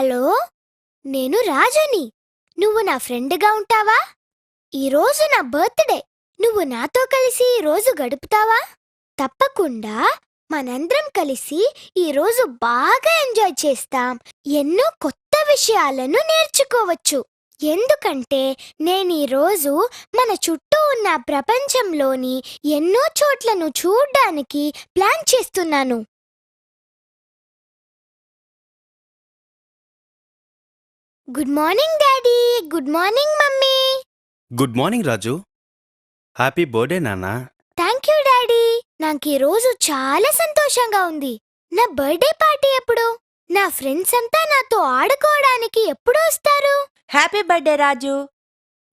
Hello, నేను రాజుని. నువ్వు నా ఫ్రెండ్గా ఉంటావా? ఈరోజు నా బర్త్డే. నువ్వు నాతో కలిసి ఈరోజు గడుపుతావా? తప్పకుండా. మనందరం కలిసి ఈరోజు బాగా ఎంజాయ్ చేస్తాం. ఎన్నో కొత్త విషయాలను నేర్చుకోవచ్చు. ఎందుకంటే నేనీరోజు మన చుట్టూ ఉన్న ప్రపంచంలోని ఎన్నో చోట్లను చూడ్డానికి ప్లాన్ చేస్తున్నాను. Good morning daddy. Good morning mummy. Good morning Raju. Happy birthday నాన్నా. Thank you daddy. నాకీరోజు చాలా సంతోషంగా ఉంది. నా బర్త్డే పార్టీ ఎప్పుడు? నా ఫ్రెండ్స్ అంతా నాతో ఆడుకోవడానికి ఎప్పుడు వస్తారు? హ్యాపీ బర్త్డే రాజు.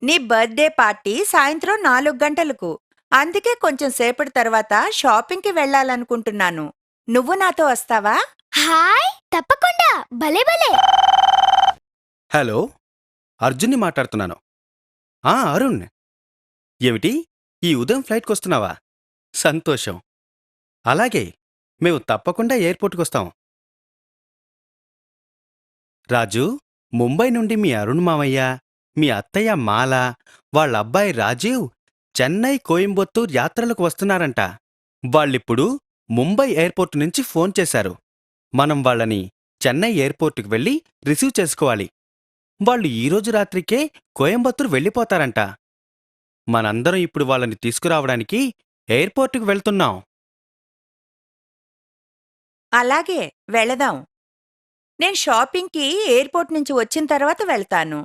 నీ బర్త్డే పార్టీ సాయంత్రం 4 గంటలకు. అందుకే కొంచెం సేపటి తర్వాత షాపింగ్కి వెళ్ళాలనుకుంటున్నాను. నువ్వు నాతో వస్తావా? హాయ్, తప్పకుండా. భలే భలే. హలో, అర్జున్ని మాట్లాడుతున్నాను. అరుణ్. ఏమిటి, ఈ ఉదయం ఫ్లైట్కొస్తున్నావా? సంతోషం. అలాగే, మేము తప్పకుండా ఎయిర్పోర్ట్కొస్తాం. రాజు, ముంబై నుండి మీ అరుణ్ మామయ్య, మీ అత్తయ్య మాల, వాళ్ళ అబ్బాయి రాజీవ్ చెన్నై కోయంబత్తూర్ యాత్రలకు వస్తున్నారంట. వాళ్ళిప్పుడు ముంబై ఎయిర్పోర్ట్ నుంచి ఫోన్ చేశారు. మనం వాళ్ళని చెన్నై ఎయిర్పోర్టుకు వెళ్ళి రిసీవ్ చేసుకోవాలి. వాళ్ళు ఈరోజు రాత్రికే కోయంబత్తూర్ వెళ్ళిపోతారంట. మనందరం ఇప్పుడు వాళ్ళని తీసుకురావడానికి ఎయిర్పోర్టుకు వెళ్తున్నాం. అలాగే, వెళదాం. నేను షాపింగ్కి ఎయిర్పోర్ట్ నుంచి వచ్చిన తర్వాత వెళ్తాను.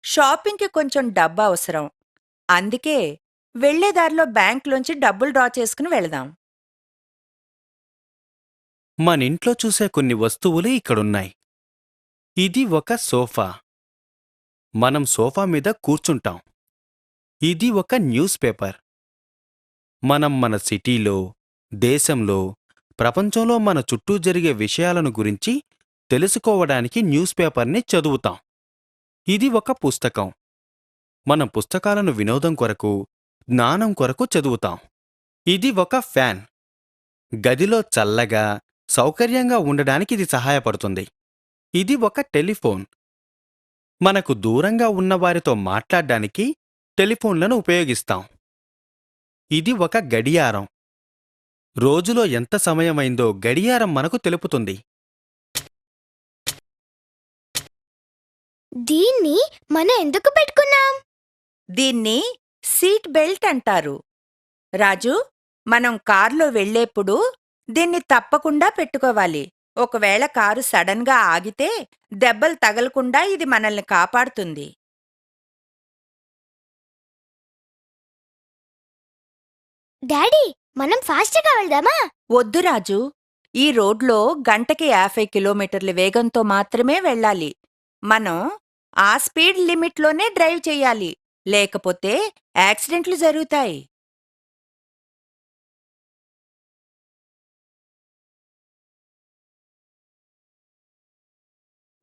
షాపింగ్కి కొంచెం డబ్బు అవసరం. అందుకే వెళ్లేదారిలో బ్యాంక్లోంచి డబ్బులు డ్రా చేసుకుని వెళదాం. మనింట్లో చూసే కొన్ని వస్తువులు ఇక్కడున్నాయి. ఇది ఒక సోఫా. మనం సోఫా మీద కూర్చుంటాం. ఇది ఒక న్యూస్ పేపర్. మనం మన సిటీలో, దేశంలో, ప్రపంచంలో మన చుట్టూ జరిగే విషయాలను గురించి తెలుసుకోవడానికి న్యూస్ పేపర్ని చదువుతాం. ఇది ఒక పుస్తకం. మనం పుస్తకాలను వినోదం కొరకు, జ్ఞానం కొరకు చదువుతాం. ఇది ఒక ఫ్యాన్. గదిలో చల్లగా, సౌకర్యంగా ఉండడానికి ఇది సహాయపడుతుంది. ఇది ఒక టెలిఫోన్. మనకు దూరంగా ఉన్నవారితో మాట్లాడ్డానికి టెలిఫోన్లను ఉపయోగిస్తాం. ఇది ఒక గడియారం. రోజులో ఎంత సమయమైందో గడియారం మనకు తెలుపుతుంది. దీన్ని మనం ఎందుకు పెట్టుకున్నాం? దీన్ని సీట్ బెల్ట్ అంటారు. రాజు, మనం కార్లో వెళ్లేప్పుడు దీన్ని తప్పకుండా పెట్టుకోవాలి. ఒకవేళ కారు సడన్గా ఆగితే దెబ్బలు తగలకుండా ఇది మనల్ని కాపాడుతుంది. డాడీ, మనం ఫాస్ట్గా వెళ్దామా? వద్దు రాజు, ఈ రోడ్లో గంటకి 50 కిలోమీటర్ల వేగంతో మాత్రమే వెళ్ళాలి. మనం ఆ స్పీడ్ లిమిట్లోనే డ్రైవ్ చెయ్యాలి. లేకపోతే యాక్సిడెంట్లు జరుగుతాయి.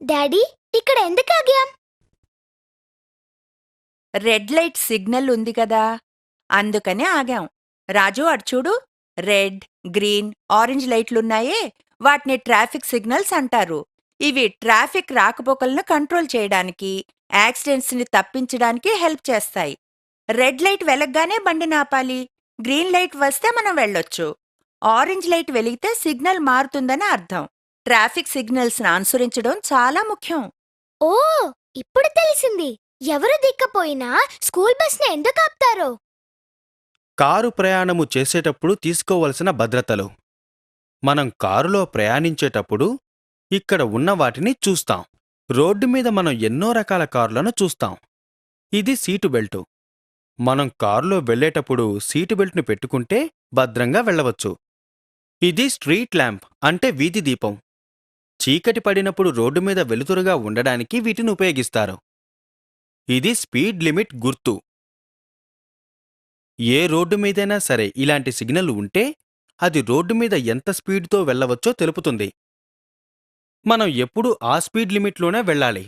డాడీ, ఇక్కడ ఎందుకు ఆగాం? రెడ్ లైట్ సిగ్నల్ ఉంది కదా, అందుకనే ఆగాం. రాజు, అటు చూడు. రెడ్, గ్రీన్, ఆరెంజ్ లైట్లున్నాయే, వాటిని ట్రాఫిక్ సిగ్నల్స్ అంటారు. ఇవి ట్రాఫిక్ రాకపోకలను కంట్రోల్ చేయడానికి, యాక్సిడెంట్స్ని తప్పించడానికి హెల్ప్ చేస్తాయి. రెడ్ లైట్ వెలగ్గానే బండిని ఆపాలి. గ్రీన్ లైట్ వస్తే మనం వెళ్ళొచ్చు. ఆరెంజ్ లైట్ వెలిగితే సిగ్నల్ మారుతుందని అర్థం. ట్రాఫిక్ సిగ్నల్స్ని అనుసరించడం చాలా ముఖ్యం. ఓ, ఇప్పుడు తెలిసింది. ఎవరు దిక్కపోయినా స్కూల్ బస్ని ఎందుకు ఆపుతారో. కారు ప్రయాణము చేసేటప్పుడు తీసుకోవలసిన భద్రతలు. మనం కారులో ప్రయాణించేటప్పుడు ఇక్కడ ఉన్న వాటిని చూస్తాం. రోడ్డు మీద మనం ఎన్నో రకాల కార్లను చూస్తాం. ఇది సీటు బెల్టు. మనం కారులో వెళ్ళేటప్పుడు సీటు బెల్ట్ను పెట్టుకుంటే భద్రంగా వెళ్ళవచ్చు. ఇది స్ట్రీట్ ల్యాంప్, అంటే వీధి దీపం. చీకటి పడినప్పుడు రోడ్డు మీద వెలుతురుగా ఉండడానికి వీటిని ఉపయోగిస్తారు. ఇది స్పీడ్ లిమిట్ గుర్తు. ఏ రోడ్డు మీదైనా సరే ఇలాంటి సిగ్నల్ ఉంటే అది రోడ్డు మీద ఎంత స్పీడ్తో వెళ్ళవచ్చో తెలుపుతుంది. మనం ఎప్పుడూ ఆ స్పీడ్ లిమిట్లోనే వెళ్ళాలి.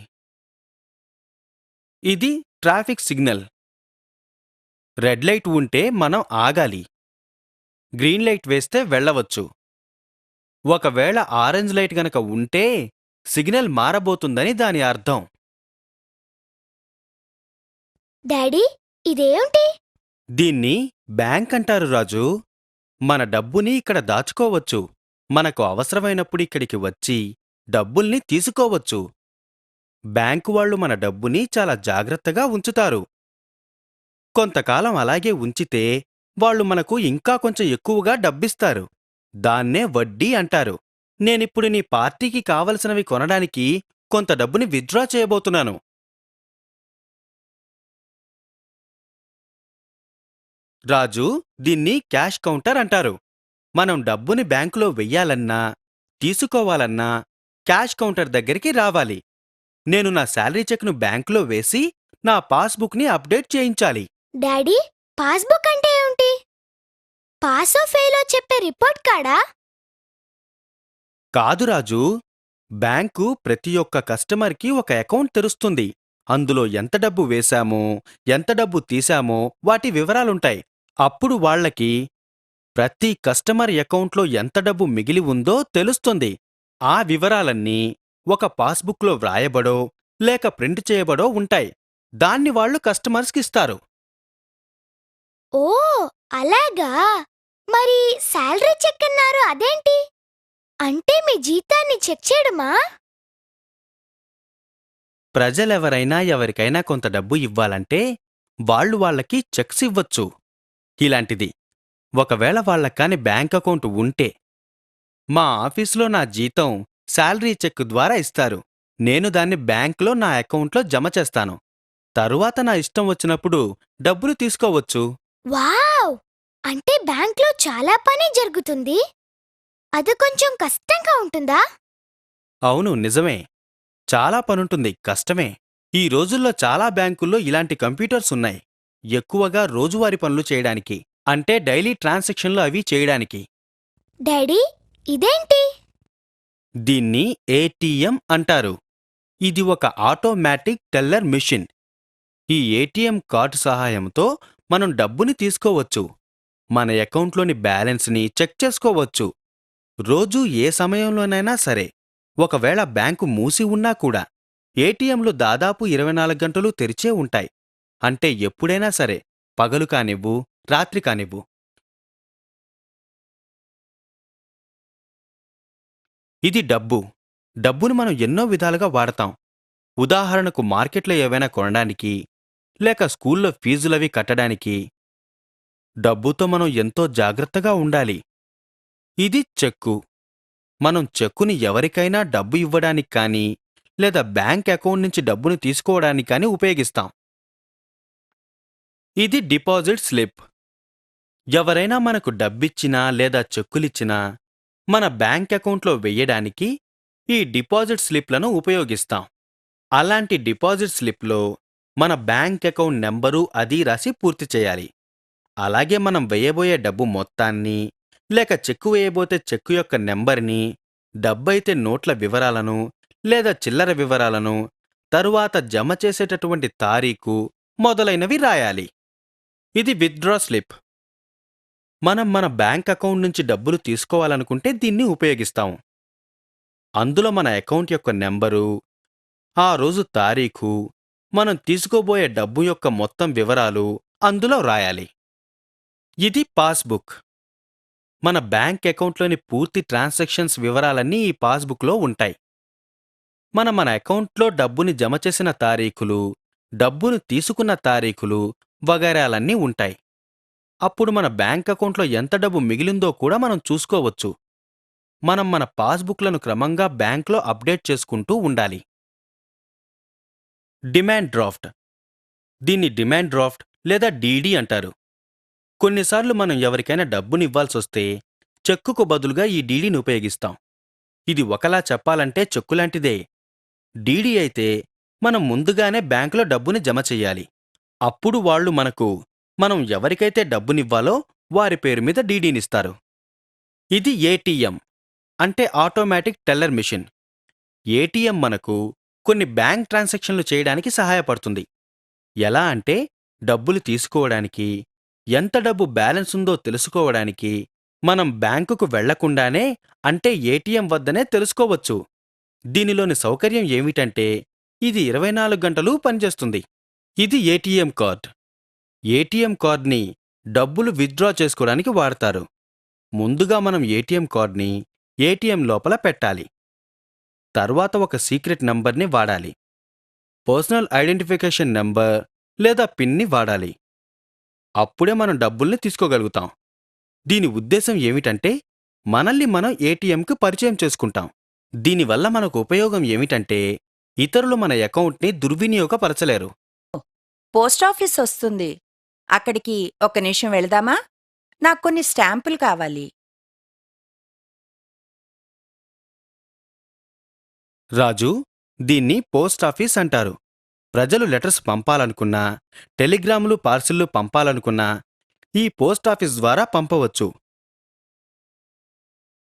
ఇది ట్రాఫిక్ సిగ్నల్. రెడ్ లైట్ ఉంటే మనం ఆగాలి. గ్రీన్ లైట్ వేస్తే వెళ్ళవచ్చు. ఒకవేళ ఆరెంజ్ లైట్ గనక ఉంటే సిగ్నల్ మారబోతుందని దాని అర్థం. డాడీ ఇదేమిటి? దీన్ని బ్యాంక్ అంటారు రాజు. మన డబ్బుని ఇక్కడ దాచుకోవచ్చు. మనకు అవసరమైనప్పుడు ఇక్కడికి వచ్చి డబ్బుల్ని తీసుకోవచ్చు. బ్యాంకు వాళ్ళు మన డబ్బుని చాలా జాగ్రత్తగా ఉంచుతారు. కొంతకాలం అలాగే ఉంచితే వాళ్ళు మనకు ఇంకా కొంచెం ఎక్కువగా డబ్బిస్తారు. దాన్నే వడ్డీ అంటారు. నేనిప్పుడు నీ పార్టీకి కావలసినవి కొనడానికి కొంత డబ్బుని విత్డ్రా చేయబోతున్నాను. రాజు, దీన్ని క్యాష్ కౌంటర్ అంటారు. మనం డబ్బుని బ్యాంకులో వెయ్యాలన్నా తీసుకోవాలన్నా క్యాష్ కౌంటర్ దగ్గరికి రావాలి. నేను నా శాలరీ చెక్ను బ్యాంకులో వేసి నా పాస్బుక్ని అప్డేట్ చేయించాలి. డాడీ పాస్బుక్ అంటే ఏమిటి? పాసో ఫెయిలో చెప్పే రిపోర్ట్ కార్డా? కాదు రాజు, బ్యాంకు ప్రతి ఒక్క కస్టమర్కి ఒక అకౌంట్ తెరుస్తుంది. అందులో ఎంత డబ్బు వేశామో, ఎంత డబ్బు తీశామో వాటి వివరాలుంటాయి. అప్పుడు వాళ్ళకి ప్రతి కస్టమర్ అకౌంట్లో ఎంత డబ్బు మిగిలి ఉందో తెలుస్తుంది. ఆ వివరాలన్నీ ఒక పాస్బుక్లో వ్రాయబడో లేక ప్రింట్ చేయబడో ఉంటాయి. దాన్ని వాళ్ళు కస్టమర్స్కిస్తారు. ఓ అలాగా. మరి శాలరీ చెక్ అన్నారు, అదేంటి? అంటే మీ జీతాన్ని చెక్ చేయడమా? ప్రజలెవరైనా ఎవరికైనా కొంత డబ్బు ఇవ్వాలంటే వాళ్ళు వాళ్ళకి చెక్స్ ఇవ్వచ్చు. ఇలాంటిది. ఒకవేళ వాళ్ళకాని బ్యాంక్ అకౌంట్ ఉంటే, మా ఆఫీసులో నా జీతం శాలరీ చెక్ ద్వారా ఇస్తారు. నేను దాన్ని బ్యాంక్లో నా అకౌంట్లో జమ చేస్తాను. తరువాత నా ఇష్టం వచ్చినప్పుడు డబ్బులు తీసుకోవచ్చు. వావ్! అంటే బ్యాంక్లో చాలా పని జరుగుతుంది. అది కొంచెం కష్టంగా ఉంటుందా? అవును, నిజమే. చాలా పనుంటుంది, కష్టమే. ఈ రోజుల్లో చాలా బ్యాంకుల్లో ఇలాంటి కంప్యూటర్స్ ఉన్నాయి. ఎక్కువగా రోజువారీ పనులు చేయడానికి, అంటే డైలీ ట్రాన్సాక్షన్లు అవి చేయడానికి. డాడీ ఇదేంటి? దీన్ని ఏటీఎం అంటారు. ఇది ఒక ఆటోమేటిక్ టెల్లర్ మెషిన్. ఈ ఏటీఎం కార్డు సహాయంతో మనం డబ్బుని తీసుకోవచ్చు. మన అకౌంట్లోని బ్యాలెన్స్ని చెక్ చేసుకోవచ్చు. రోజూ ఏ సమయంలోనైనా సరే. ఒకవేళ బ్యాంకు మూసి ఉన్నా కూడా ఏటీఎంలు దాదాపు 24 గంటలు తెరిచే ఉంటాయి. అంటే ఎప్పుడైనా సరే, పగలు కానివ్వు, రాత్రి కానివ్వు. ఇది డబ్బు. డబ్బును మనం ఎన్నో విధాలుగా వాడతాం. ఉదాహరణకు మార్కెట్లో ఏవైనా కొనడానికి, లేక స్కూల్లో ఫీజులవి కట్టడానికి. డబ్బుతో మనం ఎంతో జాగ్రత్తగా ఉండాలి. ఇది చెక్కు. మనం చెక్కుని ఎవరికైనా డబ్బు ఇవ్వడానికి కానీ, లేదా బ్యాంక్ అకౌంట్ నుంచి డబ్బును తీసుకోవడానికి కానీ ఉపయోగిస్తాం. ఇది డిపాజిట్ స్లిప్. ఎవరైనా మనకు డబ్బిచ్చినా లేదా చెక్కులిచ్చినా మన బ్యాంక్ అకౌంట్లో వెయ్యడానికి ఈ డిపాజిట్ స్లిప్లను ఉపయోగిస్తాం. అలాంటి డిపాజిట్ స్లిప్లో మన బ్యాంక్ అకౌంట్ నెంబరు అది రాసి పూర్తి చేయాలి. అలాగే మనం వెయ్యబోయే డబ్బు మొత్తాన్ని, లేక చెక్కు వేయబోతే చెక్కు యొక్క నెంబర్ని, డబ్బైతే నోట్ల వివరాలను లేదా చిల్లర వివరాలను, తరువాత జమ చేసేటటువంటి తారీఖు మొదలైనవి రాయాలి. ఇది విత్డ్రా స్లిప్. మనం మన బ్యాంక్ అకౌంట్ నుంచి డబ్బులు తీసుకోవాలనుకుంటే దీన్ని ఉపయోగిస్తాం. అందులో మన అకౌంట్ యొక్క నెంబరు, ఆ రోజు తారీఖు, మనం తీసుకోబోయే డబ్బు యొక్క మొత్తం వివరాలు అందులో రాయాలి. ఇది పాస్బుక్. మన బ్యాంక్ అకౌంట్లోని పూర్తి ట్రాన్సాక్షన్స్ వివరాలన్నీ ఈ పాస్బుక్లో ఉంటాయి. మన అకౌంట్లో డబ్బుని జమ చేసిన తారీఖులు, డబ్బును తీసుకున్న తారీఖులు వగైరాలన్నీ ఉంటాయి. అప్పుడు మన బ్యాంక్ అకౌంట్లో ఎంత డబ్బు మిగిలిందో కూడా మనం చూసుకోవచ్చు. మనం మన పాస్బుక్లను క్రమంగా బ్యాంక్లో అప్డేట్ చేసుకుంటూ ఉండాలి. Demand draft. దీన్ని డిమాండ్ డ్రాఫ్ట్ లేదా డీడీ అంటారు. కొన్నిసార్లు మనం ఎవరికైనా డబ్బునివ్వాల్సొస్తే చెక్కుకు బదులుగా ఈ డీడీని ఉపయోగిస్తాం. ఇది ఒకలా చెప్పాలంటే చెక్కులాంటిదే. డీడీ అయితే మనం ముందుగానే బ్యాంకులో డబ్బుని జమ చెయ్యాలి. అప్పుడు వాళ్ళు మనం ఎవరికైతే డబ్బునివ్వాలో వారి పేరు మీద డీడీనిస్తారు. ఇది ఏటీఎం, అంటే ఆటోమేటిక్ టెల్లర్ మెషిన్. ఏటీఎం మనకు కొన్ని బ్యాంక్ ట్రాన్సాక్షన్లు చేయడానికి సహాయపడుతుంది. ఎలా అంటే డబ్బులు తీసుకోవడానికి, ఎంత డబ్బు బ్యాలెన్స్ ఉందో తెలుసుకోవడానికి మనం బ్యాంకుకు వెళ్లకుండానే, అంటే ఏటీఎం వద్దనే తెలుసుకోవచ్చు. దీనిలోని సౌకర్యం ఏమిటంటే ఇది 24 గంటలు పనిచేస్తుంది. ఇది ఏటీఎం కార్డ్. ఏటీఎం కార్డ్ని డబ్బులు విత్డ్రా చేసుకోవడానికి వాడతారు. ముందుగా మనం ఏటీఎం కార్డ్ని ఏటీఎం లోపల పెట్టాలి. తర్వాత ఒక సీక్రెట్ నంబర్ని వాడాలి. పర్సనల్ ఐడెంటిఫికేషన్ నంబర్ లేదా పిన్ని వాడాలి. అప్పుడే మనం డబ్బుల్ని తీసుకోగలుగుతాం. దీని ఉద్దేశం ఏమిటంటే మనల్ని మనం ఏటీఎంకి పరిచయం చేసుకుంటాం. దీనివల్ల మనకు ఉపయోగం ఏమిటంటే ఇతరులు మన అకౌంట్ని దుర్వినియోగపరచలేరు. పోస్టాఫీస్ వస్తుంది. అక్కడికి ఒక నిమిషం వెళదామా? నాకు కొన్ని స్టాంపులు కావాలి. రాజు, దీన్ని పోస్టాఫీస్ అంటారు. ప్రజలు లెటర్స్ పంపాలనుకున్నా, టెలిగ్రాములు పార్సిళ్లు పంపాలనుకున్నా ఈ పోస్టాఫీస్ ద్వారా పంపవచ్చు.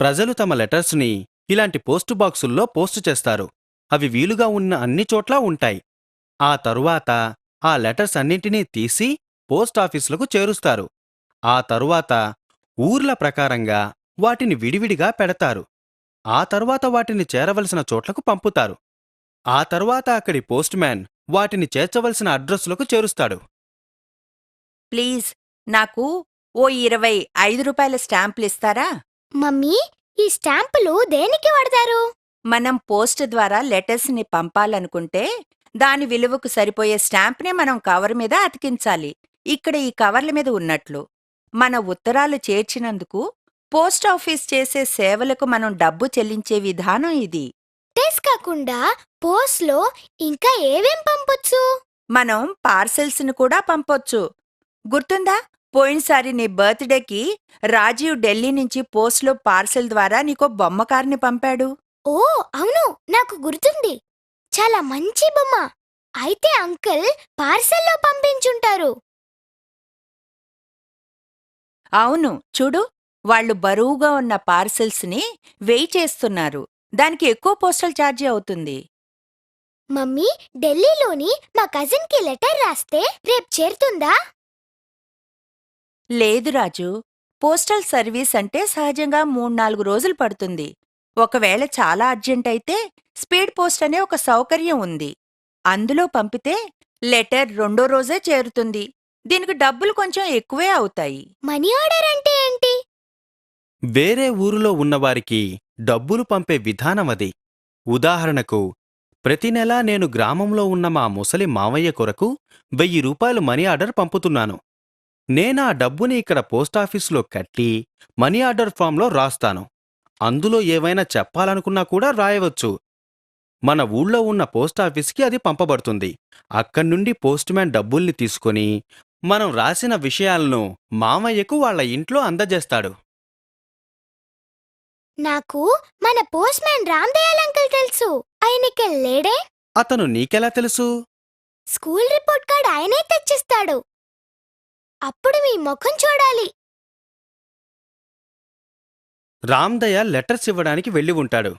ప్రజలు తమ లెటర్స్ని ఇలాంటి పోస్టు బాక్సుల్లో పోస్టు చేస్తారు. అవి వీలుగా ఉన్న అన్ని చోట్లా ఉంటాయి. ఆ తరువాత ఆ లెటర్స్ అన్నింటినీ తీసి పోస్టాఫీసులకు చేరుస్తారు. ఆ తరువాత ఊర్ల ప్రకారంగా వాటిని విడివిడిగా పెడతారు. ఆ తరువాత వాటిని చేరవలసిన చోట్లకు పంపుతారు. ఆ తరువాత అక్కడి పోస్ట్ మ్యాన్ వాటిని చేర్చవలసిన అడ్రస్లకు చేరుస్తాడు. ప్లీజ్, నాకు ఓ 25 రూపాయల స్టాంపులు ఇస్తారా? మమ్మీ, ఈ స్టాంపులు దేనికి వాడతారు? మనం పోస్ట్ ద్వారా లెటర్స్ని పంపాలనుకుంటే దాని విలువకు సరిపోయే స్టాంప్ని మనం కవర్ మీద అతికించాలి. ఇక్కడ ఈ కవర్ల మీద ఉన్నట్లు. మన ఉత్తరాలు చేర్చినందుకు పోస్టాఫీస్ చేసే సేవలకు మనం డబ్బు చెల్లించే విధానం ఇది. టెస్ట్ కాకుండా పోస్ట్లో ఇంకా ఏవేం పంపొచ్చు? మనం పార్సెల్స్ని కూడా పంపొచ్చు. గుర్తుందా, పోయినసారి నీ బర్త్డేకి రాజీవ్ ఢిల్లీ నుంచి పోస్ట్లో పార్సెల్ ద్వారా నీకో బొమ్మ కార్ని పంపాడు. ఓ అవును, నాకు గుర్తుంది. చాలా మంచి బొమ్మ. అయితే అంకుల్ పార్సెల్లో పంపించుంటారు. అవును, చూడు, వాళ్ళు బరువుగా ఉన్న పార్సెల్స్ని వెయ్యి చేస్తున్నారు. దానికి ఎక్కువ పోస్టల్ ఛార్జీ అవుతుంది. మమ్మీ, ఢిల్లీలోని మా కజిన్కి లెటర్ రాస్తే రేపు చేరుతుందా? లేదు రాజు, పోస్టల్ సర్వీస్ అంటే సహజంగా 3-4 రోజులు పడుతుంది. ఒకవేళ చాలా అర్జెంట్ అయితే స్పీడ్ పోస్ట్ అనే ఒక సౌకర్యం ఉంది. అందులో పంపితే లెటర్ 2వ రోజే చేరుతుంది. దీనికి డబ్బులు కొంచెం ఎక్కువే అవుతాయి. మనీ ఆర్డర్ అంటే ఏంటి? వేరే ఊరిలో ఉన్నవారికి డబ్బులు పంపే విధానమది. ఉదాహరణకు, ప్రతి నెలా నేను గ్రామంలో ఉన్న మా ముసలి మావయ్య కొరకు 1000 రూపాయలు మనీ ఆర్డర్ పంపుతున్నాను. నేనా డబ్బుని ఇక్కడ పోస్టాఫీసులో కట్టి మనీ ఆర్డర్ ఫామ్లో రాస్తాను. అందులో ఏవైనా చెప్పాలనుకున్నా కూడా రాయవచ్చు. మన ఊళ్ళో ఉన్న పోస్టాఫీస్కి అది పంపబడుతుంది. అక్కడ్నుండి పోస్ట్మ్యాన్ డబ్బుల్ని తీసుకొని మనం రాసిన విషయాలను మామయ్యకు వాళ్ళ ఇంట్లో అందజేస్తాడు. నాకు మన పోస్ట్ మ్యాన్ రామ్దయాల్ అంకుల్ తెలుసు. ఆయనకి లేడే? అతను నీకెలా తెలుసు? స్కూల్ రిపోర్ట్ కార్డ్ ఆయనే తెచ్చిస్తాడు. అప్పుడు మీ ముఖం చూడాలి. రామ్దయాల్ లెటర్స్ ఇవ్వడానికి వెళ్ళి ఉంటాడు.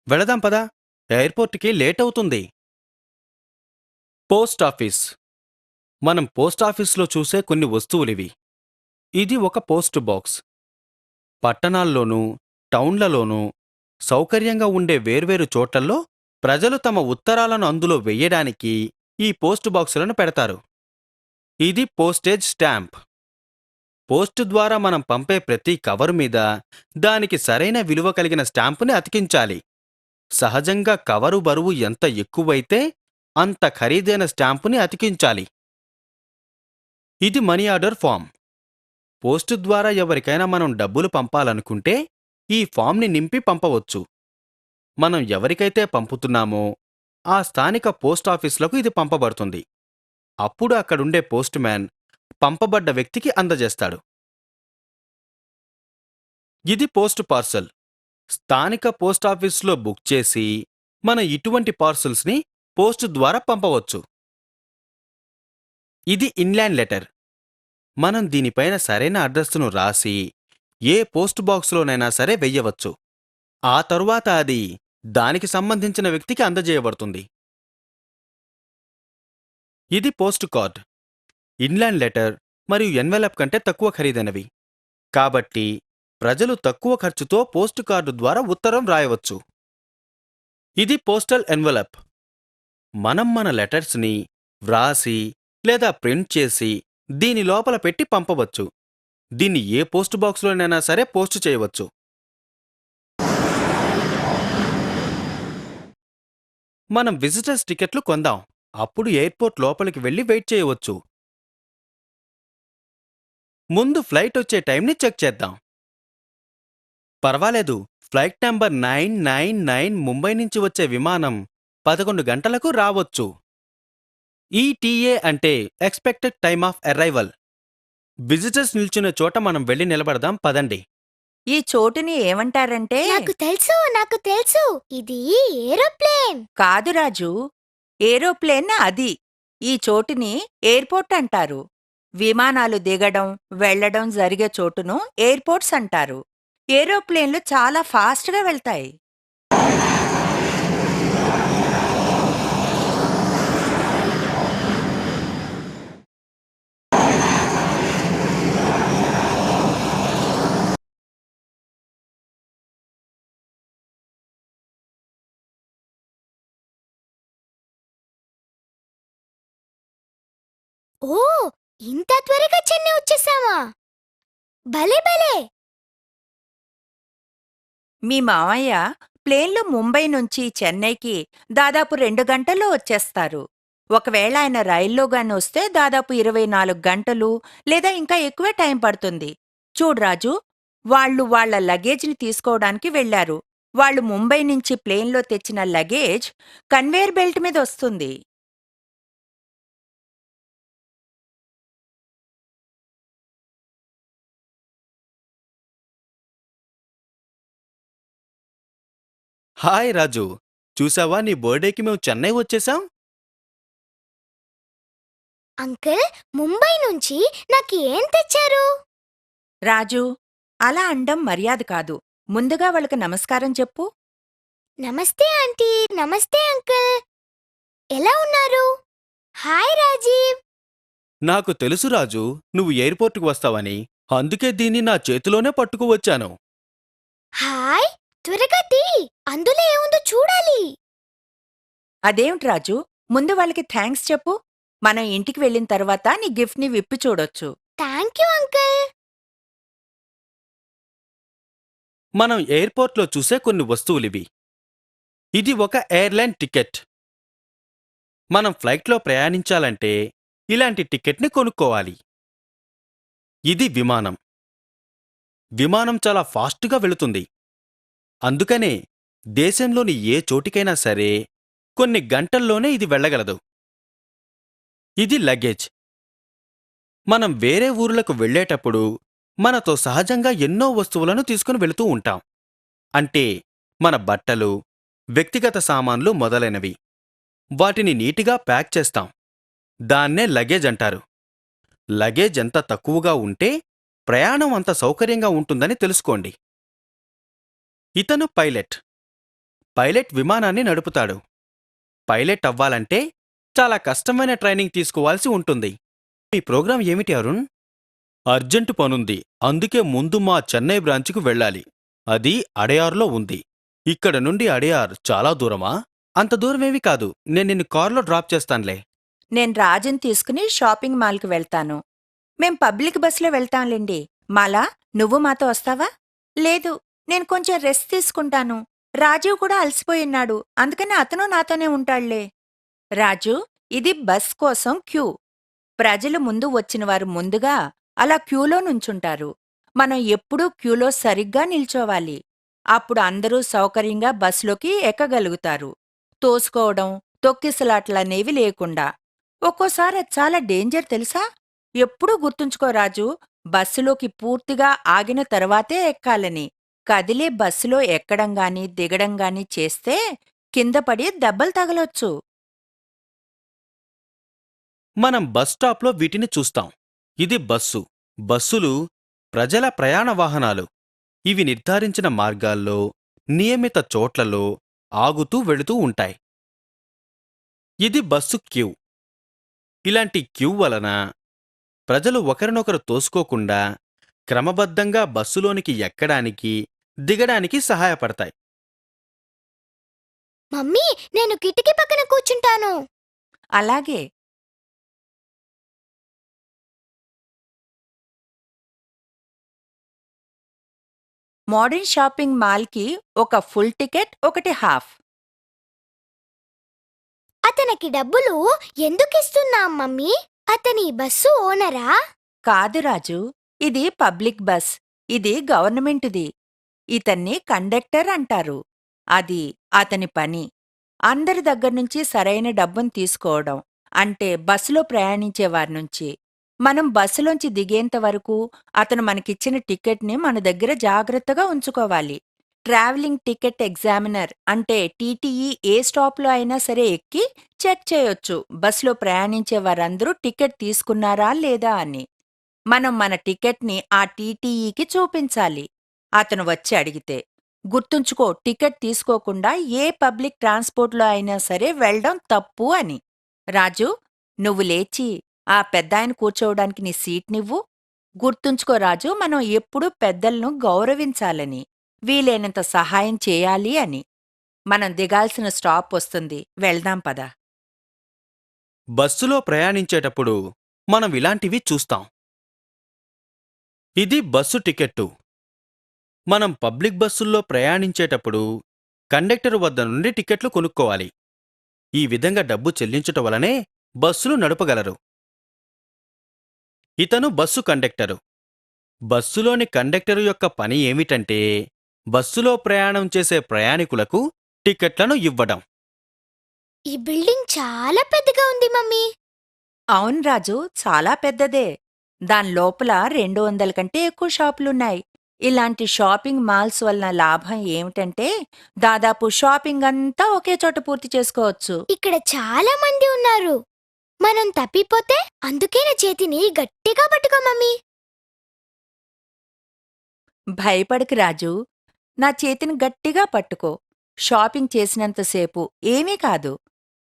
వెళదాం పదా, ఎయిర్పోర్ట్కి లేట్ అవుతుంది. పోస్టాఫీస్. మనం పోస్టాఫీస్లో చూసే కొన్ని వస్తువులివి. ఇది ఒక పోస్ట్ బాక్స్. పట్టణాల్లోనూ టౌన్లలోనూ సౌకర్యంగా ఉండే వేర్వేరు చోట్లల్లో ప్రజలు తమ ఉత్తరాలను అందులో వెయ్యడానికి ఈ పోస్ట్ బాక్సులను పెడతారు. ఇది పోస్టేజ్ స్టాంప్. పోస్టు ద్వారా మనం పంపే ప్రతి కవరు మీద దానికి సరైన విలువ కలిగిన స్టాంపుని అతికించాలి. సహజంగా కవరు బరువు ఎంత ఎక్కువైతే అంత ఖరీదైన స్టాంపుని అతికించాలి. ఇది మనీ ఆర్డర్ ఫామ్. పోస్టు ద్వారా ఎవరికైనా మనం డబ్బులు పంపాలనుకుంటే ఈ ఫామ్ని నింపి పంపవచ్చు. మనం ఎవరికైతే పంపుతున్నామో ఆ స్థానిక పోస్టాఫీసులకు ఇది పంపబడుతుంది. అప్పుడు అక్కడుండే పోస్ట్ మ్యాన్ పంపబడ్డ వ్యక్తికి అందజేస్తాడు. ఇది పోస్ట్ పార్సల్. స్థానిక పోస్టాఫీసులో బుక్ చేసి మనం ఇటువంటి పార్సల్స్ని పోస్టు ద్వారా పంపవచ్చు. ఇది ఇన్లాండ్ లెటర్. మనం దీనిపైన సరైన అడ్రస్ను రాసి ఏ పోస్ట్ బాక్స్లోనైనా సరే వెయ్యవచ్చు. ఆ తరువాత అది దానికి సంబంధించిన వ్యక్తికి అందజేయబడుతుంది. ఇది పోస్ట్ కార్డ్. ఇన్లాండ్ లెటర్ మరియు ఎన్వెలప్ కంటే తక్కువ ఖరీదైనవి. కాబట్టి ప్రజలు తక్కువ ఖర్చుతో పోస్ట్ కార్డు ద్వారా ఉత్తరం రాయవచ్చు. ఇది పోస్టల్ ఎన్వలప్. మనం మన లెటర్స్ని వ్రాసి లేదా ప్రింట్ చేసి దీని లోపల పెట్టి పంపవచ్చు. దీన్ని ఏ పోస్ట్ బాక్స్లోనైనా సరే పోస్ట్ చేయవచ్చు. మనం విజిటర్స్ టికెట్లు కొందాం. అప్పుడు ఎయిర్పోర్ట్ లోపలికి వెళ్ళి వెయిట్ చేయవచ్చు. ముందు ఫ్లైట్ వచ్చే టైంని చెక్ చేద్దాం. పర్వాలేదు, ఫ్లైట్ నెంబర్ 999 ముంబై నుంచి వచ్చే విమానం 11 గంటలకు రావచ్చు. ఈటీఏ అంటే expected time of arrival. Visitors నిల్చునే చోట మనం వెళ్ళి నిలబడదాం పదండి. ఈ చోటుని ఏమంటారంటే నాకు తెలుసు ఇది ఏరోప్లేన్. కాదు రాజు, ఏరోప్లేన్ అది. ఈ చోటుని ఎయిర్పోర్ట్ అంటారు. విమానాలు దిగడం వెళ్ళడం జరిగే చోటును ఎయిర్పోర్ట్స్ అంటారు. ఏరోప్లేన్లు చాలా ఫాస్ట్గా వెళ్తాయి. ఓ, ఇంత త్వరగా చెన్నై వచ్చేసామా? భలే భలే. మీ మామయ్య ప్లేన్లో ముంబై నుంచి చెన్నైకి దాదాపు 2 గంటల్లో వచ్చేస్తారు. ఒకవేళ ఆయన రైల్లో గాని వస్తే దాదాపు 24 గంటలు లేదా ఇంకా ఎక్కువే టైం పడుతుంది. చూడు రాజు, వాళ్ళు వాళ్ళ లగేజ్ని తీసుకోవడానికి వెళ్లారు. వాళ్ళు ముంబై నుంచి ప్లేన్లో తెచ్చిన లగేజ్ కన్వేయర్ బెల్ట్ మీద వస్తుంది. హాయ్ రాజు, చూసావా, నీ బర్త్డేకి మేము చెన్నై వచ్చేసాం. అంకుల్, ముంబై నుంచి నాకు ఏం తెచ్చారు? రాజు, అలా అండం మర్యాద కాదు. ముందుగా వాళ్ళకి నమస్కారం చెప్పు. నమస్తే ఆంటీ. నమస్తే అంకుల్. ఎలా ఉన్నారు? హాయ్ రాజీవ్. నాకు తెలుసు రాజు, నువ్వు ఎయిర్పోర్టుకు వస్తావని. అందుకే దీన్ని నా చేతిలోనే పట్టుకువచ్చాను. హాయ్, త్వరగా తీ. అందులో ఏముందో చూడాలి. అదేమిటి రాజు, ముందు వాళ్ళకి థ్యాంక్స్ చెప్పు. మనం ఇంటికి వెళ్ళిన తర్వాత నీ గిఫ్ట్ని విప్పి చూడొచ్చు. Thank you uncle. మనం ఎయిర్పోర్ట్లో చూసే కొన్ని వస్తువులివి. ఇది ఒక ఎయిర్లైన్ టికెట్. మనం ఫ్లైట్లో ప్రయాణించాలంటే ఇలాంటి టికెట్ని కొనుక్కోవాలి. ఇది విమానం. విమానం చాలా ఫాస్ట్గా వెళుతుంది. అందుకనే దేశంలోని ఏ చోటికైనా సరే కొన్ని గంటల్లోనే ఇది వెళ్ళగలదు. ఇది లగేజ్. మనం వేరే ఊర్లకు వెళ్ళేటప్పుడు మనతో సహజంగా ఎన్నో వస్తువులను తీసుకుని వెళుతూ ఉంటాం. అంటే మన బట్టలు, వ్యక్తిగత సామాన్లు మొదలైనవి. వాటిని నీటిగా ప్యాక్ చేస్తాం. దాన్నే లగేజ్ అంటారు. లగేజ్ ఎంత తక్కువగా ఉంటే ప్రయాణం అంత సౌకర్యంగా ఉంటుందని తెలుసుకోండి. ఇతను పైలట్. పైలట్ విమానాన్ని నడుపుతాడు. పైలట్ అవ్వాలంటే చాలా కష్టమైన ట్రైనింగ్ తీసుకోవాల్సి ఉంటుంది. ఈ ప్రోగ్రాం ఏమిటి అరుణ్? అర్జెంటు పనుంది, అందుకే ముందు మా చెన్నై బ్రాంచ్కు వెళ్ళాలి. అది అడయార్లో ఉంది. ఇక్కడ నుండి అడయార్ చాలా దూరమా? అంత దూరమేమీ కాదు. నేను నిన్ను కారులో డ్రాప్ చేస్తానులే. నేను రాజుని తీసుకుని షాపింగ్ మాల్కి వెళ్తాను. మేం పబ్లిక్ బస్సులో వెళ్తాంలేండి. మాలా, నువ్వు మాతో వస్తావా? లేదు, నేను కొంచెం రెస్ట్ తీసుకుంటాను. రాజీవ్ కూడా అలసిపోయిన్నాడు, అందుకని అతను నాతోనే ఉంటాళ్లే. రాజు, ఇది బస్ కోసం క్యూ. ప్రజలు ముందు వచ్చినవారు ముందుగా అలా క్యూలో నుంచుంటారు. మనం ఎప్పుడూ క్యూలో సరిగ్గా నిల్చోవాలి. అప్పుడు అందరూ సౌకర్యంగా బస్లోకి ఎక్కగలుగుతారు. తోసుకోవడం, తొక్కిసలాట్లనేవి లేకుండా. ఒక్కోసారి అది చాలా డేంజర్ తెలుసా? ఎప్పుడూ గుర్తుంచుకో రాజు, బస్సులోకి పూర్తిగా ఆగిన తరువాతే ఎక్కాలని. కదిలే బస్సులో ఎక్కడంగాని దిగడంగాని చేస్తే కిందపడి దెబ్బలు తగలొచ్చు. మనం బస్ స్టాప్లో వీటిని చూస్తాం. ఇది బస్సు. బస్సులు ప్రజల ప్రయాణ వాహనాలు. ఇవి నిర్ధారించిన మార్గాల్లో, నియమిత చోట్లలో ఆగుతూ వెళుతూ ఉంటాయి. ఇది బస్సు క్యూ. ఇలాంటి క్యూ వలన ప్రజలు ఒకరినొకరు తోసుకోకుండా క్రమబద్ధంగా బస్సులోనికి ఎక్కడానికి, దిగడానికి సహాయపడతాయి. మమ్మీ, నేను కిటికీ పక్కన కూర్చుంటాను. అలాగే. మోడర్న్ షాపింగ్ మాల్కి ఒక ఫుల్ టికెట్, ఒకటి హాఫ్. అతనికి డబ్బులు ఎందుకిస్తున్నాం మమ్మీ? అతని బస్సు ఓనరా? కాదు రాజు, ఇది పబ్లిక్ బస్. ఇది గవర్నమెంటుది. ఇతన్ని కండక్టర్ అంటారు. అది అతని పని. అందరి దగ్గర్నుంచి సరైన డబ్బును తీసుకోవడం. అంటే బస్సులో ప్రయాణించే వారినుంచి. మనం బస్సులోంచి దిగేంత వరకు అతను మనకిచ్చిన టికెట్ని మన దగ్గర జాగ్రత్తగా ఉంచుకోవాలి. ట్రావెలింగ్ టికెట్ ఎగ్జామినర్ అంటే టీటీఈ ఏ స్టాప్లో అయినా సరే ఎక్కి చెక్ చేయొచ్చు బస్సులో ప్రయాణించే వారందరూ టికెట్ తీసుకున్నారా లేదా అని. మనం మన టికెట్ని ఆ టీటీఈకి చూపించాలి, అతను వచ్చి అడిగితే. గుర్తుంచుకో, టికెట్ తీసుకోకుండా ఏ పబ్లిక్ ట్రాన్స్పోర్ట్లో అయినా సరే వెళ్ళడం తప్పు అని. రాజు, నువ్వు లేచి ఆ పెద్దాయన కూర్చోవడానికి నీ సీట్నివ్వు. గుర్తుంచుకో రాజు, మనం ఎప్పుడూ పెద్దలను గౌరవించాలని, వీలైనంత సహాయం చేయాలి అని. మనం దిగాల్సిన స్టాప్ వస్తుంది, వెళ్దాం పద. బస్సులో ప్రయాణించేటప్పుడు మనం ఇలాంటివి చూస్తాం. ఇది బస్సు టికెట్టు. మనం పబ్లిక్ బస్సుల్లో ప్రయాణించేటప్పుడు కండక్టర్ వద్ద నుండి టికెట్లు కొనుక్కోవాలి. ఈ విధంగా డబ్బు చెల్లించుట వలనే బస్సులు నడపగలరు. ఇతను బస్సు కండక్టరు. బస్సులోని కండక్టరు యొక్క పని ఏమిటంటే బస్సులో ప్రయాణం చేసే ప్రయాణికులకు టికెట్లను ఇవ్వడం. ఈ బిల్డింగ్ చాలా పెద్దగా ఉంది మమ్మీ. అవును రాజు, చాలా పెద్దదే. దాని లోపల 200 కంటే ఎక్కువ షాపులున్నాయి. ఇలాంటి షాపింగ్ మాల్స్ వలన లాభం ఏమిటంటే దాదాపు షాపింగ్ అంతా ఒకే చోట పూర్తి చేసుకోవచ్చు. ఇక్కడ చాలా మంది ఉన్నారు. మనం తప్పిపోతే అందుకే నా చేతిని గట్టిగా పట్టుకో మమ్మీ. భయపడకు రాజు, నా చేతిని గట్టిగా పట్టుకో. షాపింగ్ చేసినంతసేపు ఏమీ కాదు.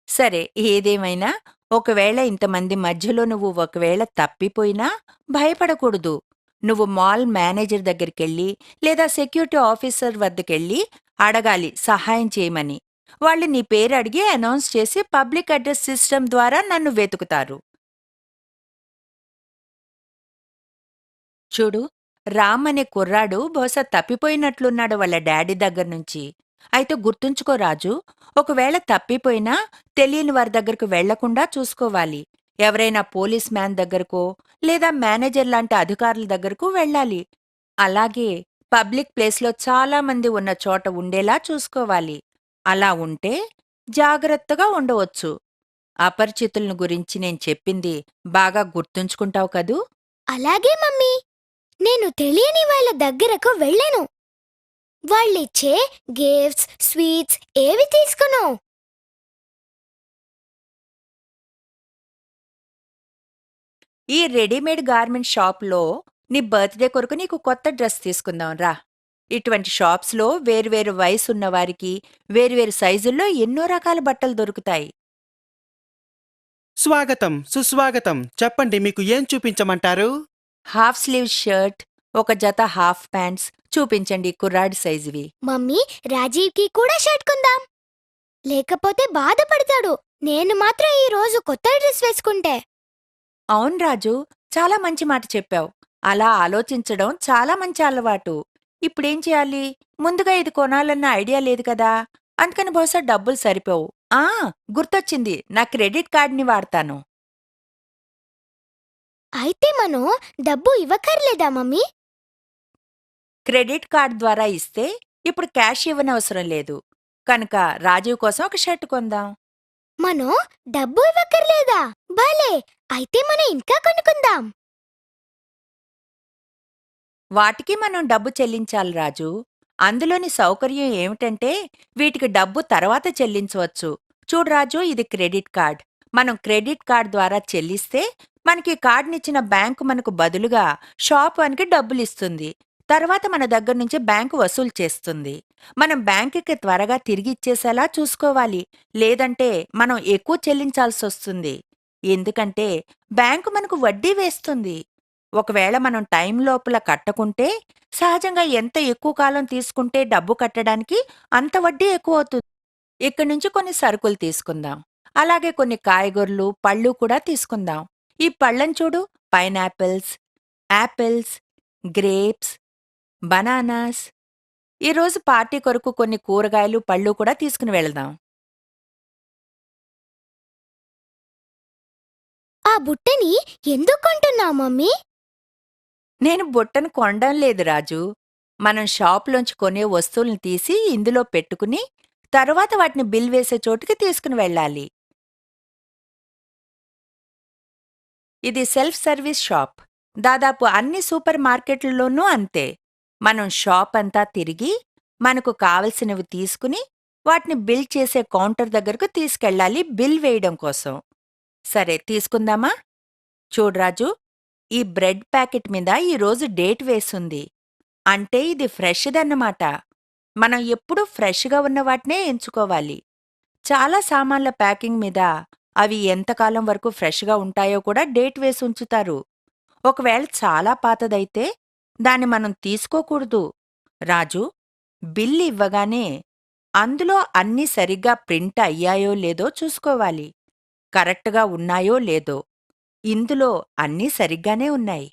సరే, ఏదేమైనా ఒకవేళ ఇంతమంది మధ్యలో నువ్వు ఒకవేళ తప్పిపోయినా భయపడకూడదు. నువ్వు మాల్ మేనేజర్ దగ్గరికెళ్ళి లేదా సెక్యూరిటీ ఆఫీసర్ వద్దకెళ్ళి అడగాలి సహాయం చేయమని. వాళ్ళు నీ పేరు అడిగి అనౌన్స్ చేసి పబ్లిక్ అడ్రస్ సిస్టమ్ ద్వారా నన్ను వెతుకుతారు. చూడు, రామ్ అనే కుర్రాడు బహుశా తప్పిపోయినట్లున్నాడు వాళ్ళ డాడీ దగ్గర్నుంచి. అయితే గుర్తుంచుకో రాజు, ఒకవేళ తప్పిపోయినా తెలియని వారి దగ్గరకు వెళ్లకుండా చూసుకోవాలి. ఎవరైనా పోలీస్ మ్యాన్ దగ్గరకో లేదా మేనేజర్ లాంటి అధికారుల దగ్గరకు వెళ్ళాలి. అలాగే పబ్లిక్ ప్లేస్లో చాలా మంది ఉన్న చోట ఉండేలా చూసుకోవాలి. అలా ఉంటే జాగ్రత్తగా ఉండవచ్చు. అపరిచితులను గురించి నేను చెప్పింది బాగా గుర్తుంచుకుంటావు కదూ? అలాగే మమ్మీ. నేను తెలియని వాళ్ళ దగ్గరకు వెళ్ళను. వాళ్ళిచ్చే గిఫ్ట్స్, స్వీట్స్ ఏవి తీసుకును. ఈ రెడీమేడ్ గార్మెంట్ షాప్లో నీ బర్త్డే కొరకు నీకు కొత్త డ్రెస్ తీసుకుందాం రా. ఇటువంటి షాప్స్లో వేరువేరు వయసున్నవారికి వేరువేరు సైజుల్లో ఎన్నో రకాల బట్టలు దొరుకుతాయి. స్వాగతం, సుస్వాగతం. చెప్పండి, మీకు ఏం చూపించమంటారు? హాఫ్ స్లీవ్ షర్ట్, ఒక జత హాఫ్ ప్యాంట్స్ చూపించండి, కుర్రాడి సైజువి. మమ్మీ, రాజీవ్కి కూడా షర్ట్ కొందాం. లేకపోతే బాధపడతాడు నేను మాత్రం ఈ రోజు కొత్త డ్రెస్ వేసుకుంటే. అవును రాజు, చాలా మంచి మాట చెప్పావు. అలా ఆలోచించడం చాలా మంచి అలవాటు. ఇప్పుడేం చేయాలి? ముందుగా ఇది కొనాలన్న ఐడియా లేదు కదా, అందుకని బహుశా డబ్బులు సరిపోవు. గుర్తొచ్చింది, నా క్రెడిట్ కార్డ్ని వాడతాను. అయితే మనం డబ్బు ఇవ్వకర్లేదా మమ్మీ? క్రెడిట్ కార్డ్ ద్వారా ఇస్తే ఇప్పుడు క్యాష్ ఇవ్వనవసరం లేదు. కనుక రాజీవ్ కోసం ఒక షర్ట్ కొందాం. మనం డబ్బు ఇవ్వకర్లేదా? భలే, అయితే మనం ఇంకా కొనుక్కుందాం. వాటికి మనం డబ్బు చెల్లించాలి రాజు. అందులోని సౌకర్యం ఏమిటంటే వీటికి డబ్బు తర్వాత చెల్లించవచ్చు. చూడు రాజు, ఇది క్రెడిట్ కార్డ్. మనం క్రెడిట్ కార్డ్ ద్వారా చెల్లిస్తే మనకి కార్డునిచ్చిన బ్యాంకు మనకు బదులుగా షాప్ వానికి డబ్బులిస్తుంది. తర్వాత మన దగ్గర నుంచి బ్యాంకు వసూలు చేస్తుంది. మనం బ్యాంకుకి త్వరగా తిరిగి ఇచ్చేసేలా చూసుకోవాలి. లేదంటే మనం ఎక్కువ చెల్లించాల్సొస్తుంది. ఎందుకంటే బ్యాంకు మనకు వడ్డీ వేస్తుంది. ఒకవేళ మనం టైం లోపల కట్టకుంటే సహజంగా ఎంత ఎక్కువ కాలం తీసుకుంటే డబ్బు కట్టడానికి అంత వడ్డీ ఎక్కువ అవుతుంది. ఇక్కడి నుంచి కొన్ని సరుకులు తీసుకుందాం. అలాగే కొన్ని కాయగూరలు, పళ్ళు కూడా తీసుకుందాం. ఈ పళ్ళని చూడు, పైనాపిల్స్, యాపిల్స్, గ్రేప్స్, బనానాస్. ఈరోజు పార్టీ కొరకు కొన్ని కూరగాయలు, పళ్ళు కూడా తీసుకుని వెళదాం. ఆ బుట్టని ఎందుకు కొంటున్నావు మమ్మీ? నేను బుట్టను కొనడం లేదు రాజు. మనం షాపులోంచి కొనే వస్తువుల్ని తీసి ఇందులో పెట్టుకుని, తరువాత వాటిని బిల్ వేసే చోటుకి తీసుకుని వెళ్ళాలి. ఇది సెల్ఫ్ సర్వీస్ షాప్. దాదాపు అన్ని సూపర్ మార్కెట్లలోనూ అంతే. మనం షాప్ అంతా తిరిగి, మనకు కావలసినవి తీసుకుని, వాటిని బిల్ చేసే కౌంటర్ దగ్గరకు తీసుకెళ్ళాలి బిల్ వేయడం కోసం. సరే, తీసుకుందామా? చూడ్రాజు, ఈ బ్రెడ్ ప్యాకెట్ మీద ఈరోజు డేట్ వేసుంది. అంటే ఇది ఫ్రెష్‌దన్నమాట. మనం ఎప్పుడూ ఫ్రెష్‌గా ఉన్న వాటినే ఎంచుకోవాలి. చాలా సామాన్ల ప్యాకింగ్ మీద అవి ఎంతకాలం వరకు ఫ్రెష్‌గా ఉంటాయో కూడా డేట్ వేసి ఉంచుతారు. ఒకవేళ చాలా పాతదైతే దాన్ని మనం తీసుకోకూడదు. రాజు, బిల్ ఇవ్వగానే అందులో అన్నీ సరిగ్గా ప్రింట్ అయ్యాయో లేదో చూసుకోవాలి. కరెక్ట్‌గా ఉన్నాయో లేదో. ఇందులో అన్నీ సరిగ్గానే ఉన్నాయి.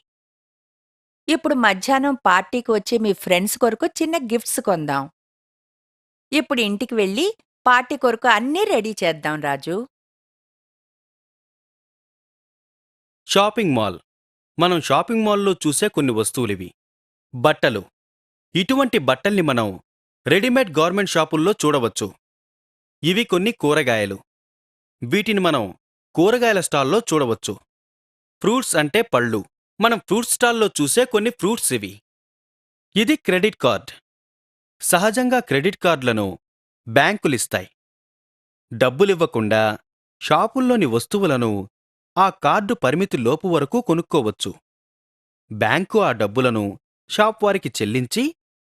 ఇప్పుడు మధ్యాహ్నం పార్టీకి వచ్చే మీ ఫ్రెండ్స్ కొరకు చిన్న గిఫ్ట్స్ కొందాం. ఇప్పుడు ఇంటికి వెళ్ళి పార్టీ కొరకు అన్నీ రెడీ చేద్దాం రాజు. Shopping mall. మనం షాపింగ్ మాల్లో చూసే కొన్ని వస్తువులివి. బట్టలు. ఇటువంటి బట్టల్ని మనం రెడీమేడ్ గార్మెంట్ షాపుల్లో చూడవచ్చు. ఇవి కొన్ని కూరగాయలు. వీటిని మనం కూరగాయల స్టాల్లో చూడవచ్చు. ఫ్రూట్స్ అంటే పళ్ళు. మనం ఫ్రూట్ స్టాల్లో చూసే కొన్ని ఫ్రూట్స్ ఇవి. ఇది క్రెడిట్ కార్డ్. సహజంగా క్రెడిట్ కార్డులను బ్యాంకులిస్తాయి. డబ్బులివ్వకుండా షాపుల్లోని వస్తువులను ఆ కార్డు పరిమితి లోపు వరకు కొనుక్కోవచ్చు. బ్యాంకు ఆ డబ్బులను షాప్ వారికి చెల్లించి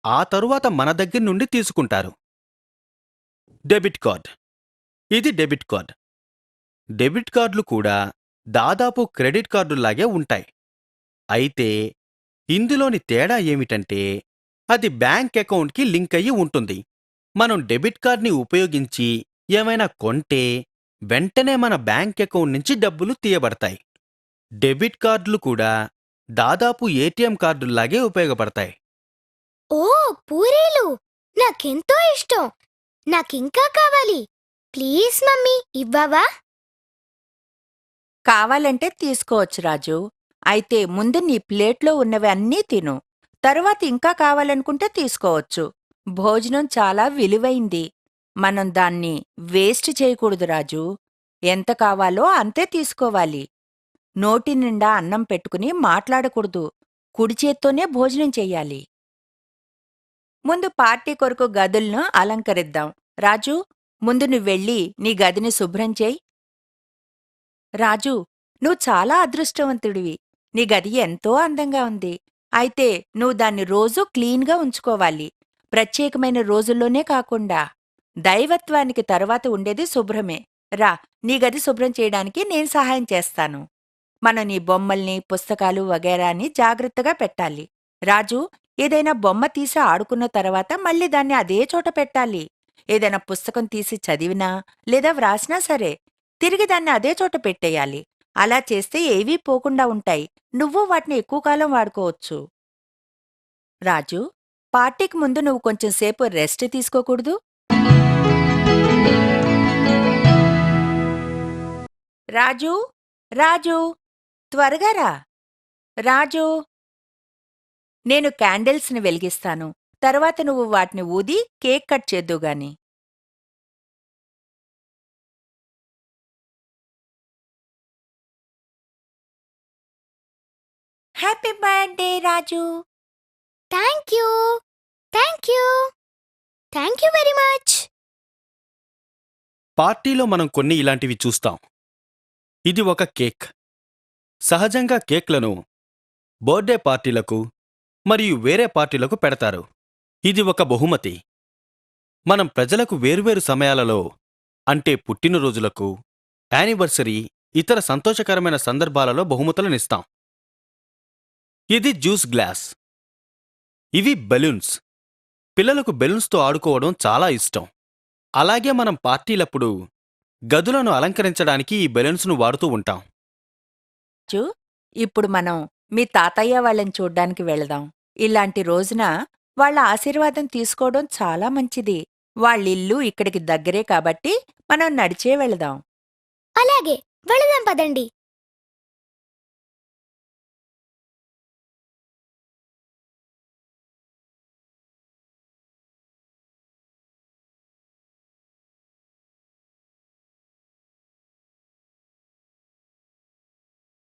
ఆ తరువాత మన దగ్గర నుండి తీసుకుంటారు. Debit card. ఇది డెబిట్ కార్డ్. డెబిట్ కార్డులు కూడా దాదాపు క్రెడిట్ కార్డుల్లాగే ఉంటాయి. అయితే ఇందులోని తేడా ఏమిటంటే అది బ్యాంక్ అకౌంట్కి లింక్ అయ్యి ఉంటుంది. మనం డెబిట్ కార్డ్ని ఉపయోగించి ఏమైనా కొంటే వెంటనే మన బ్యాంక్ అకౌంట్ నుంచి డబ్బులు తీయబడతాయి. డెబిట్ కార్డులు కూడా దాదాపు ఏటీఎం కార్డుల్లాగే ఉపయోగపడతాయి. ఓ, పూరీలు నాకెంతో ఇష్టం. నాకింకా కావాలి. ప్లీజ్ మమ్మీ, ఇవ్వవా? కావాలంటే తీసుకోవచ్చు రాజు. అయితే ముందు నీ ప్లేట్లో ఉన్నవి అన్నీ తిను. తరువాత ఇంకా కావాలనుకుంటే తీసుకోవచ్చు. భోజనం చాలా విలువైంది. మనం దాన్ని వేస్ట్ చేయకూడదు రాజు. ఎంత కావాలో అంతే తీసుకోవాలి. నోటి నిండా అన్నం పెట్టుకుని మాట్లాడకూడదు. కుడి చేత్తోనే భోజనం చెయ్యాలి. ముందు పార్టీ కొరకు గదులను అలంకరిద్దాం. రాజు, ముందు నువ్వెళ్ళి నీ గదిని శుభ్రం చేయి. రాజు, నువ్వు చాలా అదృష్టవంతుడివి. నీ గది ఎంతో అందంగా ఉంది. అయితే నువ్వు దాన్ని రోజూ క్లీన్గా ఉంచుకోవాలి. ప్రత్యేకమైన రోజుల్లోనే కాకుండా. దైవత్వానికి తరువాత ఉండేది శుభ్రమే. రా, నీ గది శుభ్రం చేయడానికి నేను సహాయం చేస్తాను. మనం నీ బొమ్మల్ని, పుస్తకాలు వగైరాని జాగ్రత్తగా పెట్టాలి. రాజు, ఏదైనా బొమ్మ తీసి ఆడుకున్న తర్వాత మళ్ళీ దాన్ని అదే చోట పెట్టాలి. ఏదైనా పుస్తకం తీసి చదివినా లేదా వ్రాసినా సరే తిరిగి దాన్ని అదే చోట పెట్టేయాలి. అలా చేస్తే ఏవీ పోకుండా ఉంటాయి. నువ్వు వాటిని ఎక్కువ కాలం వాడుకోవచ్చు. రాజు, పార్టీకి ముందు నువ్వు కొంచెం సేపు రెస్ట్ తీసుకోకూడదు? రాజు, రాజు, త్వరగా రా. రాజు, నేను క్యాండిల్స్ని వెలిగిస్తాను. తర్వాత నువ్వు వాటిని ఊది కేక్ కట్ చేద్దువుగాని. Happy birthday Raju. Thank you. Thank you. Thank you very much. పార్టీలో మనం కొన్ని ఇలాంటివి చూస్తాం. ఇది ఒక కేక్. సహజంగా కేక్లను బర్త్డే పార్టీలకు మరియు వేరే పార్టీలకు పెడతారు. ఇది ఒక బహుమతి. మనం ప్రజలకు వేర్వేరు సమయాలలో, అంటే పుట్టినరోజులకు, యానివర్సరీ, ఇతర సంతోషకరమైన సందర్భాలలో బహుమతులనిస్తాం. ఇది జ్యూస్ గ్లాస్. ఇవి బెలూన్స్. పిల్లలకు బెలూన్స్తో ఆడుకోవడం చాలా ఇష్టం. అలాగే మనం పార్టీలప్పుడు గదులను అలంకరించడానికి ఈ బెలూన్స్ను వాడుతూ ఉంటాం. రాజు, ఇప్పుడు మనం మీ తాతయ్య వాళ్ళని చూడ్డానికి వెళదాం. ఇలాంటి రోజున వాళ్ళ ఆశీర్వాదం తీసుకోవడం చాలా మంచిది. వాళ్ళిల్లు ఇక్కడికి దగ్గరే కాబట్టి మనం నడిచే వెళదాం. అలాగే వెళదాం పదండి.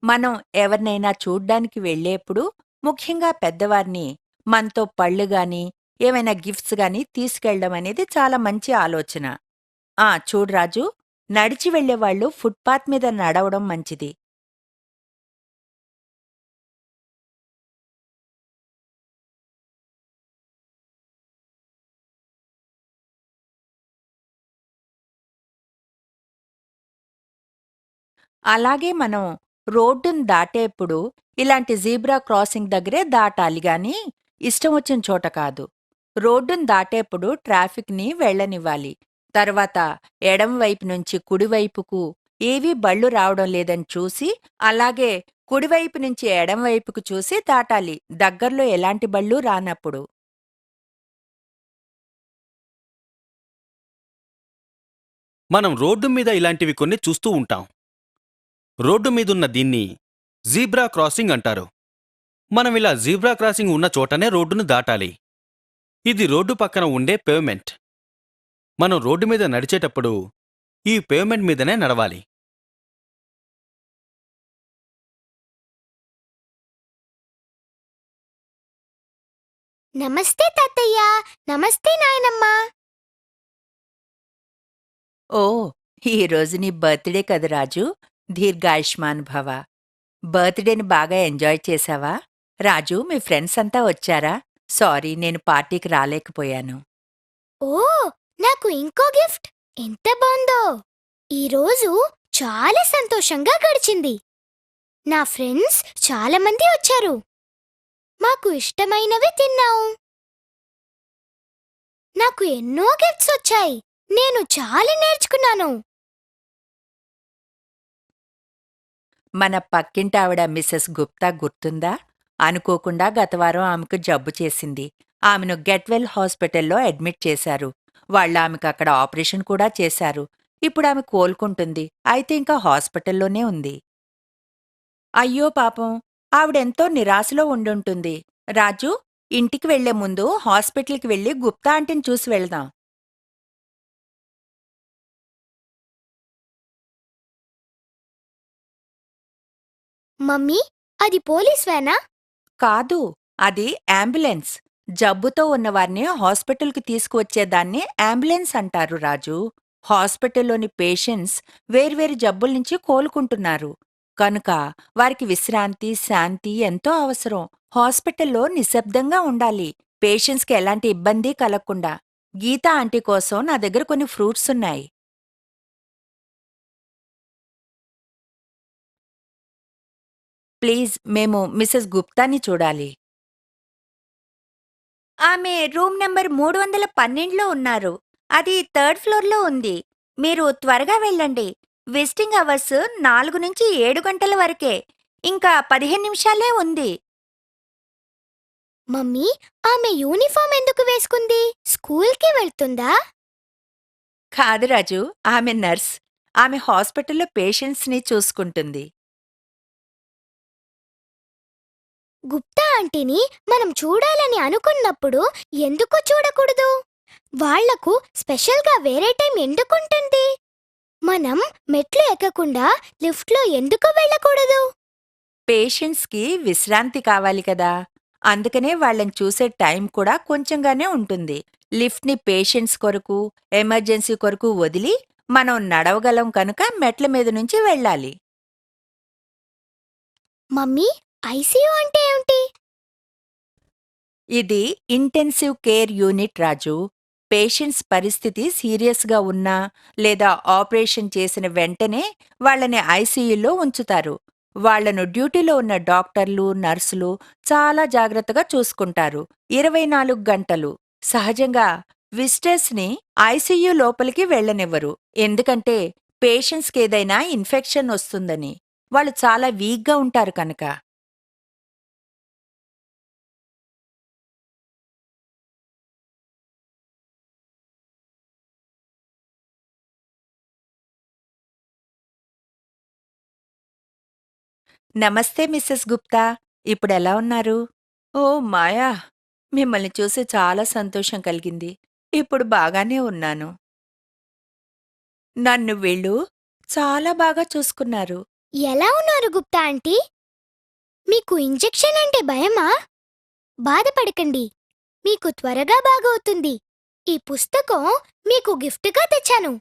మనం ఎవరినైనా చూడ్డానికి వెళ్ళేప్పుడు ముఖ్యంగా పెద్దవారిని మనతో పళ్ళు గాని, ఏమైనా గిఫ్ట్స్ గాని తీసుకెళ్ళడం అనేది చాలా మంచి ఆలోచన. చూడు రాజు, నడిచి వెళ్ళేవాళ్ళు ఫుట్పాత్ మీద నడవడం మంచిది. అలాగే మనం రోడ్డును దాటేప్పుడు ఇలాంటి జీబ్రా క్రాసింగ్ దగ్గరే దాటాలి గాని ఇష్టం వచ్చిన చోట కాదు. రోడ్డును దాటేప్పుడు ట్రాఫిక్ని వెళ్ళనివ్వాలి. తర్వాత ఎడం వైపు నుంచి కుడివైపుకు ఏవీ బళ్ళు రావడం లేదని చూసి, అలాగే కుడివైపు నుంచి ఎడం వైపుకు చూసి దాటాలి, దగ్గర్లో ఎలాంటి బళ్ళు రానప్పుడు. మనం రోడ్డు మీద ఇలాంటివి కొన్ని చూస్తూ ఉంటాం. రోడ్డు మీదున్న దీన్ని జీబ్రా క్రాసింగ్ అంటారు. మనం ఇలా జీబ్రా క్రాసింగ్ ఉన్న చోటనే రోడ్డును దాటాలి. ఇది రోడ్డు పక్కన ఉండే పేవ్మెంట్. మనం రోడ్డు మీద నడిచేటప్పుడు ఈ పేవ్మెంట్ మీదనే నడవాలి. నమస్తే తాతయ్య. నమస్తే నాయనమ్మ. ఓ, ఈరోజు నీ బర్త్డే కదా రాజు. దీర్ఘాయుష్మాన్ భవ. బర్త్డేని బాగా ఎంజాయ్ చేశావా? రాజు, మీ ఫ్రెండ్స్ అంతా వచ్చారా? సారీ, నేను పార్టీకి రాలేకపోయాను. ఓ, నాకు ఇంకో గిఫ్ట్. ఎంత బాగుందో. ఈరోజు చాలా సంతోషంగా గడిచింది. నా ఫ్రెండ్స్ చాలా మంది వచ్చారు. మాకు ఇష్టమైనవి తిన్నాం. నాకు ఎన్నో గిఫ్ట్స్ వచ్చాయి. నేను చాలా నేర్చుకున్నాను. మన పక్కింటావిడ మిసెస్ గుప్తా గుర్తుందా? అనుకోకుండా గతవారం ఆమెకు జబ్బు చేసింది. ఆమెను గెట్వెల్ హాస్పిటల్లో అడ్మిట్ చేశారు. వాళ్ళామెకు అక్కడ ఆపరేషన్ కూడా చేశారు. ఇప్పుడామె కోలుకుంటుంది. అయితే ఇంకా హాస్పిటల్లోనే ఉంది. అయ్యో పాపం, ఆవిడెంతో నిరాశలో ఉండుంటుంది. రాజు, ఇంటికి వెళ్లే ముందు హాస్పిటల్కి వెళ్ళి గుప్తా ఆంటీని చూసి వెళ్దాం. మమ్మీ, అది పోలీస్ వ్యానా? కాదు, అది అంబులెన్స్. జబ్బుతో ఉన్నవారిని హాస్పిటల్కి తీసుకువచ్చేదాన్ని అంబులెన్స్ అంటారు రాజు. హాస్పిటల్లోని పేషెంట్స్ వేర్వేరు జబ్బుల్నించి కోలుకుంటున్నారు. కనుక వారికి విశ్రాంతి, శాంతి ఎంతో అవసరం. హాస్పిటల్లో నిశ్శబ్దంగా ఉండాలి, పేషెంట్స్కి ఎలాంటి ఇబ్బంది కలగకుండా. గీతా ఆంటీ కోసం నా దగ్గర కొన్ని ఫ్రూట్స్ ఉన్నాయి. ప్లీజ్, మేము మిసెస్ గుప్తాని చూడాలి. ఆమె రూమ్ నంబర్ 312లో ఉన్నారు. అది థర్డ్ ఫ్లోర్లో ఉంది. మీరు త్వరగా వెళ్ళండి. విజిటింగ్ అవర్స్ 4 నుంచి 7 గంటల వరకే. ఇంకా 15 నిమిషాలే ఉంది. మమ్మీ, ఆమె యూనిఫామ్ ఎందుకు వేసుకుంది? స్కూల్కి వెళ్తుందా? కాదు రాజు, ఆమె నర్స్. ఆమె హాస్పిటల్లో పేషెంట్స్ని చూసుకుంటుంది. గుప్తా ఆంటీని మనం చూడాలని అనుకున్నప్పుడు ఎందుకు చూడకూడదు? వాళ్లకు స్పెషల్గా వేరే టైం ఎందుకుంటుంది? మనం మెట్లు ఎక్కకుండా లిఫ్ట్లో ఎందుకు వెళ్ళకూడదు? పేషెంట్స్కి విశ్రాంతి కావాలి కదా, అందుకనే వాళ్ళని చూసే టైం కూడా కొంచెంగానే ఉంటుంది. లిఫ్ట్ని పేషెంట్స్ కొరకు, ఎమర్జెన్సీ కొరకు వదిలి మనం నడవగలం కనుక మెట్ల మీద నుంచి వెళ్ళాలి. మమ్మీ, ఐసీయూ అంటే ఏమిటి? ఇది ఇంటెన్సివ్ కేర్ యూనిట్ రాజు. పేషెంట్స్ పరిస్థితి సీరియస్గా ఉన్నా లేదా ఆపరేషన్ చేసిన వెంటనే వాళ్ళని ఐసీయూలో ఉంచుతారు. వాళ్లను డ్యూటీలో ఉన్న డాక్టర్లు, నర్సులు చాలా జాగ్రత్తగా చూసుకుంటారు. 24 గంటలు. సహజంగా విజిటర్స్ని ఐసీయూ లోపలికి వెళ్ళనివ్వరు. ఎందుకంటే పేషెంట్స్కి ఏదైనా ఇన్ఫెక్షన్ వస్తుందని. వాళ్ళు చాలా వీక్గా ఉంటారు కనుక. నమస్తే మిస్సెస్ గుప్తా. ఇప్పుడెలా ఉన్నారు? ఓ మాయా, మిమ్మల్ని చూసి చాలా సంతోషం కలిగింది. ఇప్పుడు బాగానే ఉన్నాను. నన్ను వీళ్ళు చాలా బాగా చూసుకున్నారు. ఎలా ఉన్నారు గుప్తా ఆంటీ? మీకు ఇంజెక్షన్ అంటే భయమా? బాధపడకండి, మీకు త్వరగా బాగవుతుంది. ఈ పుస్తకం మీకు గిఫ్ట్గా తెచ్చాను.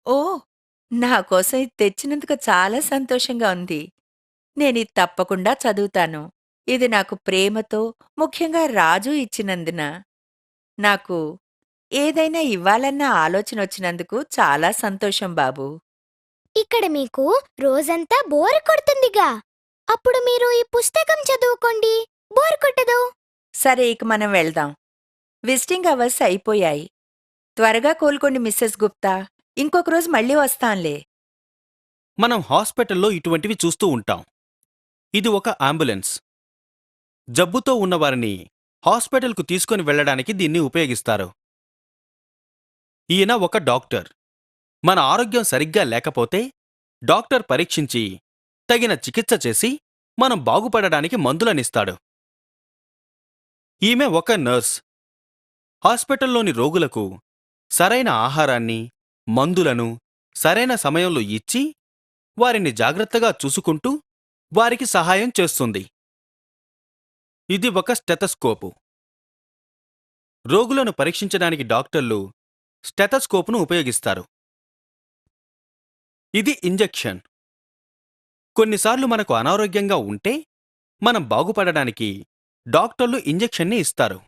ఓ, నా కోసం ఇది తెచ్చినందుకు చాలా సంతోషంగా ఉంది. నేనిది తప్పకుండా చదువుతాను. ఇది నాకు ప్రేమతో, ముఖ్యంగా రాజు ఇచ్చినందున. నాకు ఏదైనా ఇవ్వాలన్న ఆలోచన వచ్చినందుకు చాలా సంతోషం బాబూ. ఇక్కడ మీకు రోజంతా బోర్ కొడుతుందిగా, అప్పుడు మీరు ఈ పుస్తకం చదువుకోండి, బోర్ కొట్టదు. సరే, ఇక మనం వెళ్దాం. విజిటింగ్ అవర్స్ అయిపోయాయి. త్వరగా కోలుకోండి మిస్సెస్ గుప్తా. ఇంకొక రోజు మళ్ళీ వస్తాంలే. మనం హాస్పిటల్లో ఇటువంటివి చూస్తూ ఉంటాం. ఇది ఒక అంబులెన్స్. జబ్బుతో ఉన్నవారిని హాస్పిటల్కు తీసుకొని వెళ్ళడానికి దీన్ని ఉపయోగిస్తారు. ఈయన ఒక డాక్టర్. మన ఆరోగ్యం సరిగ్గా లేకపోతే డాక్టర్ పరీక్షించి తగిన చికిత్స చేసి మనం బాగుపడడానికి మందులనిస్తాడు. ఈమె ఒక నర్స్. హాస్పిటల్లోని రోగులకు సరైన ఆహారాన్ని, మందులను సరైన సమయంలో ఇచ్చి వారిని జాగ్రత్తగా చూసుకుంటూ వారికి సహాయం చేస్తుంది. ఇది ఒక స్టెతస్కోపు. రోగులను పరీక్షించడానికి డాక్టర్లు స్టెతస్కోపును ఉపయోగిస్తారు. ఇది ఇంజెక్షన్. కొన్నిసార్లు మనకు అనారోగ్యంగా ఉంటే మనం బాగుపడడానికి డాక్టర్లు ఇంజెక్షన్ని ఇస్తారు.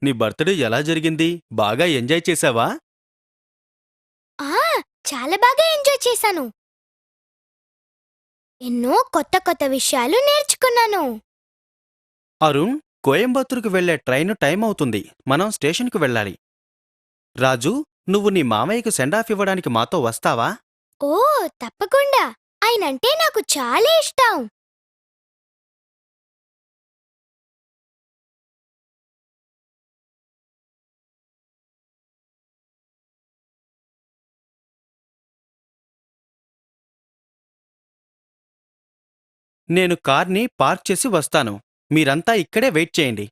నీ బర్త్డే ఎలా జరిగింది? బాగా ఎంజాయ్ చేశావా? చాలా బాగా ఎంజాయ్ చేశాను. ఎన్నో కొత్త కొత్త విషయాలు నేర్చుకున్నాను. అరుణ్, కోయంబత్తూరుకు వెళ్లే ట్రైను టైం అవుతుంది. మనం స్టేషన్కు వెళ్ళాలి. రాజు, నువ్వు నీ మామయ్యకు సెండాఫ్ ఇవ్వడానికి మాతో వస్తావా? ఓ, తప్పకుండా. ఆయనంటే నాకు చాలా ఇష్టం. నేను కార్ని పార్క్ చేసి వస్తాను. మీరంతా ఇక్కడే వెయిట్ చేయండి.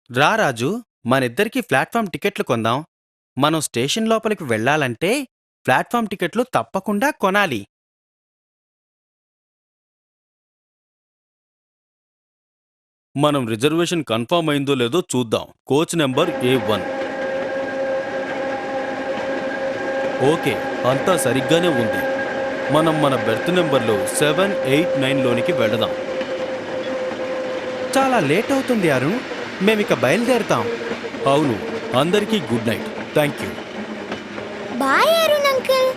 రా రాజు, మనిద్దరికీ ప్లాట్ఫామ్ టికెట్లు కొందాం. మనం స్టేషన్ లోపలికి వెళ్ళాలంటే ప్లాట్ఫామ్ టికెట్లు తప్పకుండా కొనాలి. మనం రిజర్వేషన్ కన్ఫర్మ్ అయిందో లేదో చూద్దాం. Coach number A1. ఓకే, అంతా సరిగ్గానే ఉంది. మనం మన బెర్త్ నెంబర్లో 7, 8, 9లోనికి వెళదాం. చాలా లేట్ అవుతుంది అరుణ్. మేమిక బయలుదేరుతాం. అవును, అందరికీ good night. Thank you. Bye Arun uncle.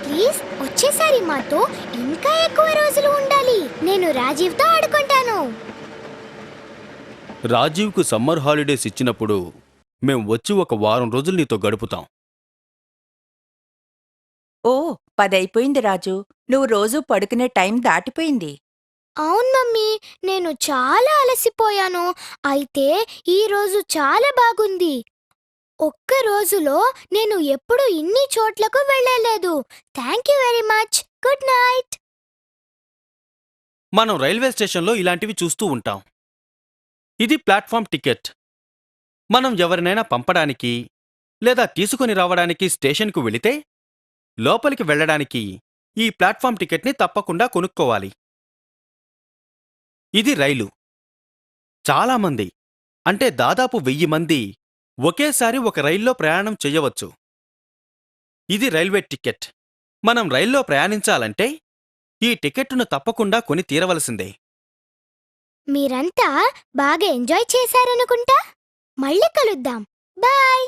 Please వచ్చేసారి మాతో ఇంకా ఎక్కువ రోజులు ఉండాలి. నేను రాజీవ్తో ఆడుకుంటాను. రాజీవ్కు సమ్మర్ హాలిడేస్ ఇచ్చినప్పుడు మేం వచ్చి ఒక వారం రోజులు నీతో గడుపుతాం. ఓ, 10 అయిపోయింది రాజు. నువ్వు రోజూ పడుకునే టైం దాటిపోయింది. అవును మమ్మీ, నేను చాలా అలసిపోయాను. అయితే ఈ రోజు చాలా బాగుంది. ఒక్క రోజులో నేను ఎప్పుడు ఇన్ని చోట్లకు వెళ్ళలేదు. Thank you very much. Good night. మనం రైల్వే స్టేషన్లో ఇలాంటివి చూస్తూ ఉంటాం. ఇది ప్లాట్ఫామ్ టికెట్. మనం ఎవరినైనా పంపడానికి లేదా తీసుకుని రావడానికి స్టేషన్కు వెళితే లోపలికి వెళ్ళడానికి ఈ ప్లాట్ఫామ్ టికెట్ని తప్పకుండా కొనుక్కోవాలి. ఇది రైలు. చాలామంది, అంటే దాదాపు 1000 మంది ఒకేసారి ఒక రైల్లో ప్రయాణం చెయ్యవచ్చు. ఇది రైల్వే టికెట్. మనం రైల్లో ప్రయాణించాలంటే ఈ టికెట్టును తప్పకుండా కొని తీరవలసిందే. మీరంతా బాగా ఎంజాయ్ చేశారనుకుంటా. మళ్ళీ కలుద్దాం. బాయ్.